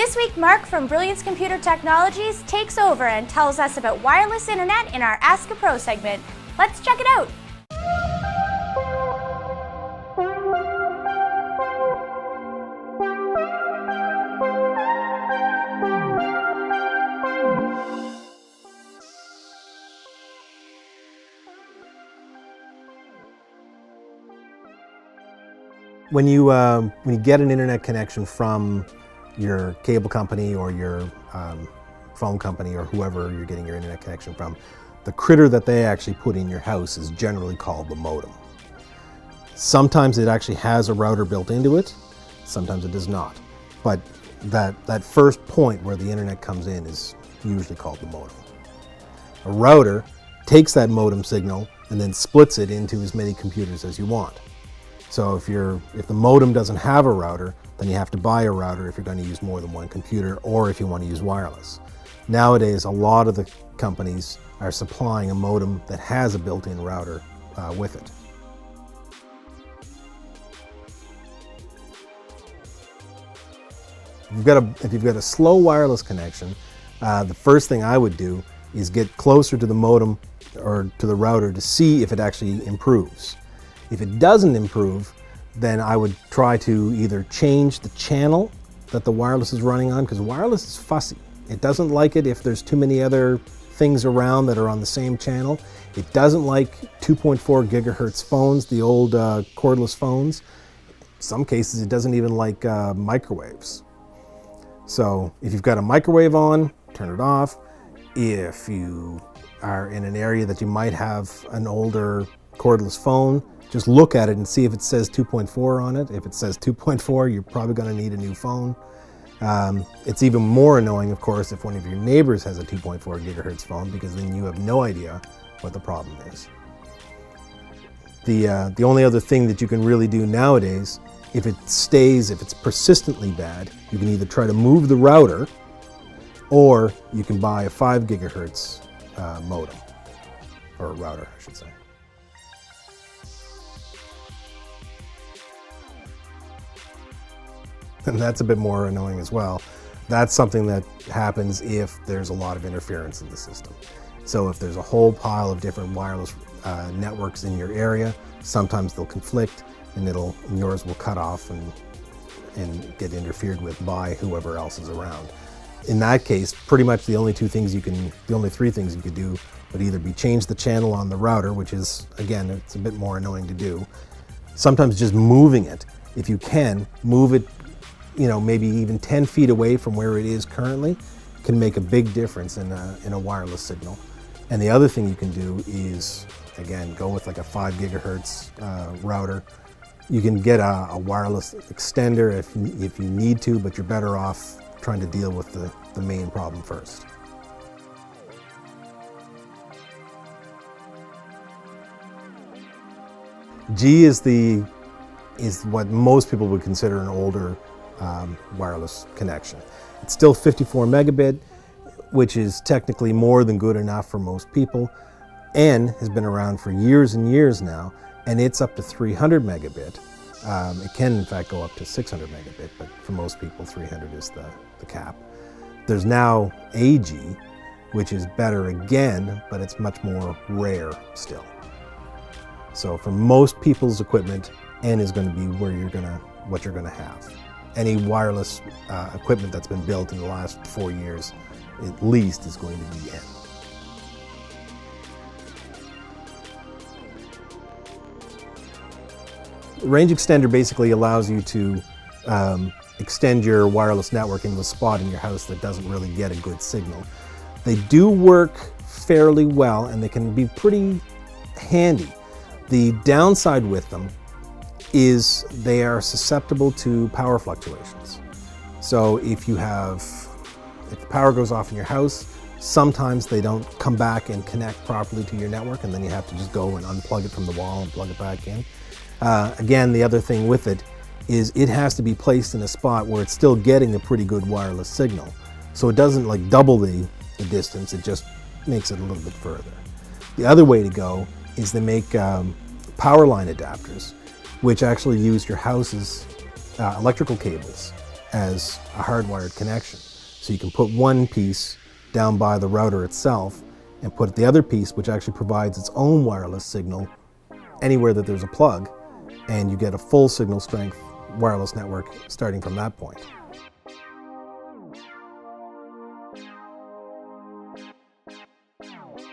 This week, Mark from Brilliance Computer Technologies takes over and tells us about wireless internet in our Ask a Pro segment. Let's check it out. When you get an internet connection from your cable company or your phone company or whoever you're getting your internet connection from, the critter that they actually put in your house is generally called the modem. Sometimes it actually has a router built into it, sometimes it does not. But that first point where the internet comes in is usually called the modem. A router takes that modem signal and then splits it into as many computers as you want. So if the modem doesn't have a router, then you have to buy a router if you're going to use more than one computer or if you want to use wireless. Nowadays, a lot of the companies are supplying a modem that has a built-in router with it. If you've got a slow wireless connection, the first thing I would do is get closer to the modem or to the router to see if it actually improves. If it doesn't improve, then I would try to either change the channel that the wireless is running on, because wireless is fussy. It doesn't like it if there's too many other things around that are on the same channel. It doesn't like 2.4 gigahertz phones, the old cordless phones. In some cases, it doesn't even like microwaves. So if you've got a microwave on, turn it off. If you are in an area that you might have an older cordless phone, just look at it and see if it says 2.4 on it. If it says 2.4, you're probably going to need a new phone. It's even more annoying, of course, if one of your neighbors has a 2.4 gigahertz phone, because then you have no idea what the problem is. The only other thing that you can really do nowadays, if it's persistently bad, you can either try to move the router, or you can buy a 5 gigahertz modem, or a router, I should say. And that's a bit more annoying as well. That's something that happens if there's a lot of interference in the system. So if there's a whole pile of different wireless networks in your area, sometimes they'll conflict and yours will cut off and get interfered with by whoever else is around. In that case, pretty much the only three things you could do would either be change the channel on the router, which is, again, it's a bit more annoying to do. Sometimes just moving it, if you can, move it, maybe even 10 feet away from where it is currently, can make a big difference in a wireless signal. And the other thing you can do is, again, go with like a 5 gigahertz router. You can get a wireless extender if you need to, but you're better off trying to deal with the main problem first. G is what most people would consider an older wireless connection. It's still 54 megabit, which is technically more than good enough for most people. N has been around for years and years now, and it's up to 300 megabit. It can in fact go up to 600 megabit, but for most people 300 is the cap. There's now AG, which is better again, but it's much more rare still. So for most people's equipment, N is going to be what you're going to have. Any wireless equipment that's been built in the last 4 years, at least, is going to be N. Range extender basically allows you to extend your wireless network into a spot in your house that doesn't really get a good signal. They do work fairly well and they can be pretty handy. The downside with them is they are susceptible to power fluctuations. So if the power goes off in your house, sometimes they don't come back and connect properly to your network, and then you have to just go and unplug it from the wall and plug it back in. Again, the other thing with it is it has to be placed in a spot where it's still getting a pretty good wireless signal. So it doesn't like double the distance, it just makes it a little bit further. The other way to go is they make power line adapters, which actually use your house's electrical cables as a hardwired connection. So you can put one piece down by the router itself and put the other piece, which actually provides its own wireless signal, anywhere that there's a plug, and you get a full signal strength wireless network starting from that point.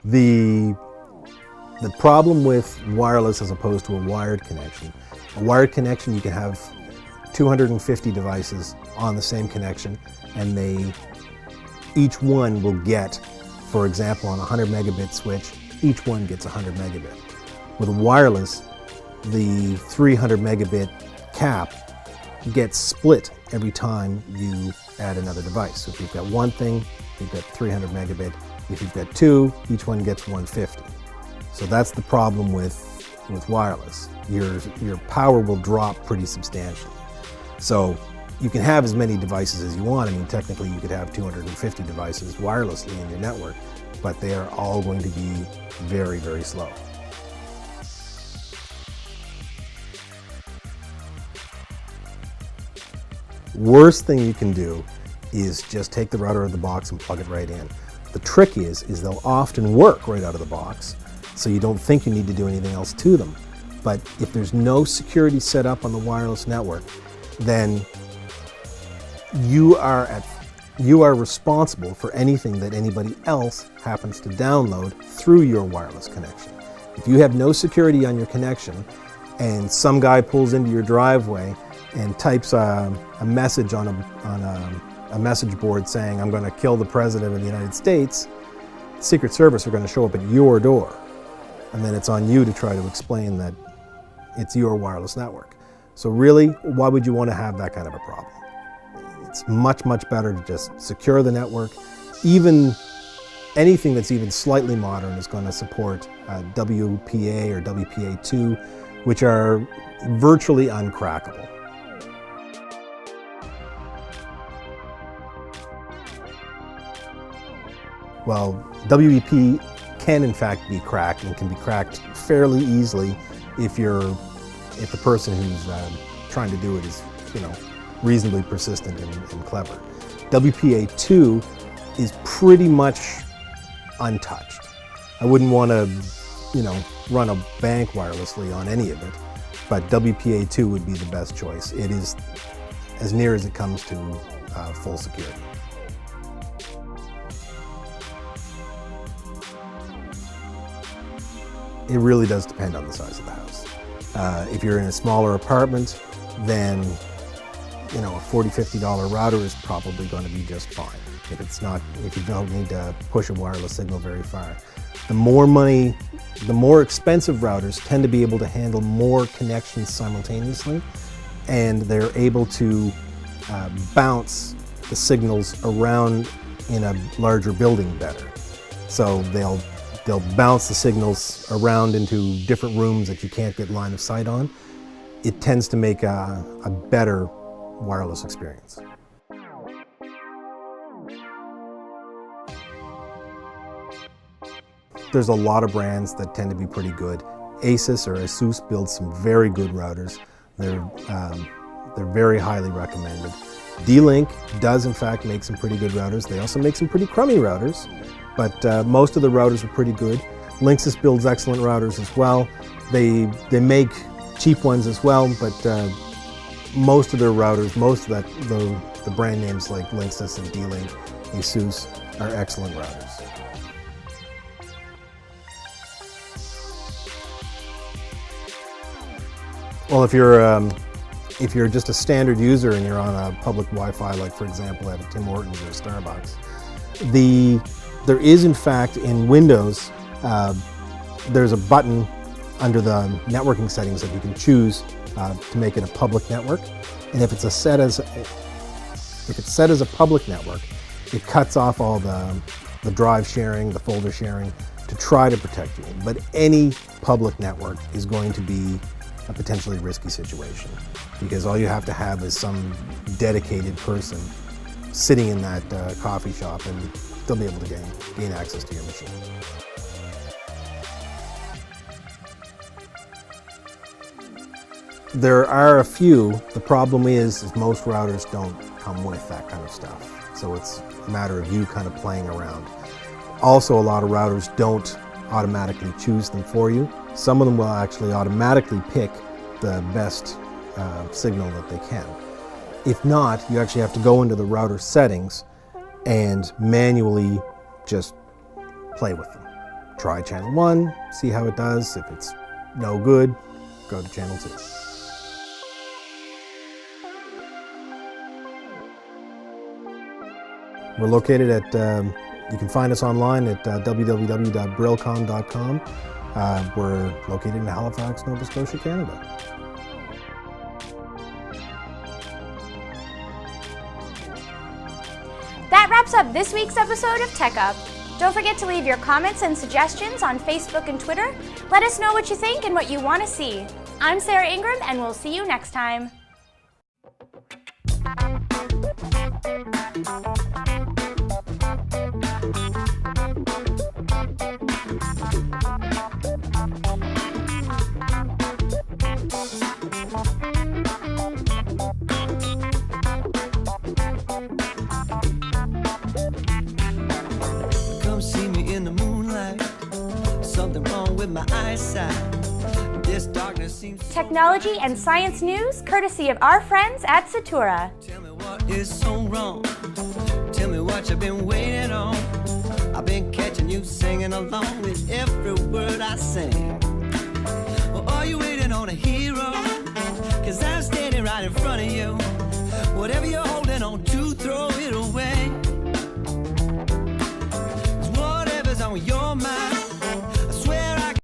The problem with wireless as opposed to a wired connection, you can have 250 devices on the same connection, and each one will get, for example, on a 100 megabit switch, each one gets 100 megabit. With wireless, the 300 megabit cap gets split every time you add another device. So if you've got one thing, you've got 300 megabit. If you've got two, each one gets 150. So that's the problem with wireless. Your power will drop pretty substantially. So you can have as many devices as you want. I mean, technically you could have 250 devices wirelessly in your network, but they are all going to be very, very slow. Worst thing you can do is just take the router out of the box and plug it right in. The trick is they'll often work right out of the box, so you don't think you need to do anything else to them. But if there's no security set up on the wireless network, then you are responsible for anything that anybody else happens to download through your wireless connection. If you have no security on your connection and some guy pulls into your driveway and types a message on a message board saying, "I'm going to kill the President of the United States," Secret Service are going to show up at your door. And then it's on you to try to explain that it's your wireless network. So really, why would you want to have that kind of a problem? It's much, much better to just secure the network. Even anything that's even slightly modern is going to support WPA or WPA2, which are virtually uncrackable. Well, WEP can in fact be cracked, and can be cracked fairly easily if the person who's trying to do it is, reasonably persistent and clever. WPA2 is pretty much untouched. I wouldn't want to, run a bank wirelessly on any of it, but WPA2 would be the best choice. It is as near as it comes to full security. It really does depend on the size of the house. If you're in a smaller apartment, then a $40, $50 router is probably going to be just fine. If you don't need to push a wireless signal very far. The more expensive routers tend to be able to handle more connections simultaneously, and they're able to bounce the signals around in a larger building better. So they'll bounce the signals around into different rooms that you can't get line of sight on. It tends to make a better wireless experience. There's a lot of brands that tend to be pretty good. ASUS builds some very good routers. They're very highly recommended. D-Link does in fact make some pretty good routers. They also make some pretty crummy routers, but most of the routers are pretty good. Linksys builds excellent routers as well. They make cheap ones as well, but most of their routers, the brand names like Linksys and D-Link, ASUS, are excellent routers. Well, if you're just a standard user and you're on a public Wi-Fi, like for example at a Tim Hortons or a Starbucks, there is in fact in Windows, there's a button under the networking settings that you can choose to make it a public network. And if it's set as a public network, it cuts off all the drive sharing, the folder sharing, to try to protect you. But any public network is going to be a potentially risky situation, because all you have to have is some dedicated person sitting in that coffee shop, and they'll be able to gain access to your machine. There are a few. The problem is most routers don't come with that kind of stuff. So it's a matter of you kind of playing around. Also, a lot of routers don't automatically choose them for you. Some of them will actually automatically pick the best signal that they can. If not, you actually have to go into the router settings and manually just play with them. Try channel 1, see how it does. If it's no good, go to channel 2. We're located at, you can find us online at www.brillcom.com. We're located in Halifax, Nova Scotia, Canada. That wraps up this week's episode of TechUp. Don't forget to leave your comments and suggestions on Facebook and Twitter. Let us know what you think and what you want to see. I'm Sarah Ingram, and we'll see you next time. Come see me in the moonlight. Something wrong with my eyesight. This darkness seems so Technology and science news, courtesy of our friends at Satura. Tell me what is so wrong. Tell me what you've been waiting on. I've been catching you singing along with every word I sing.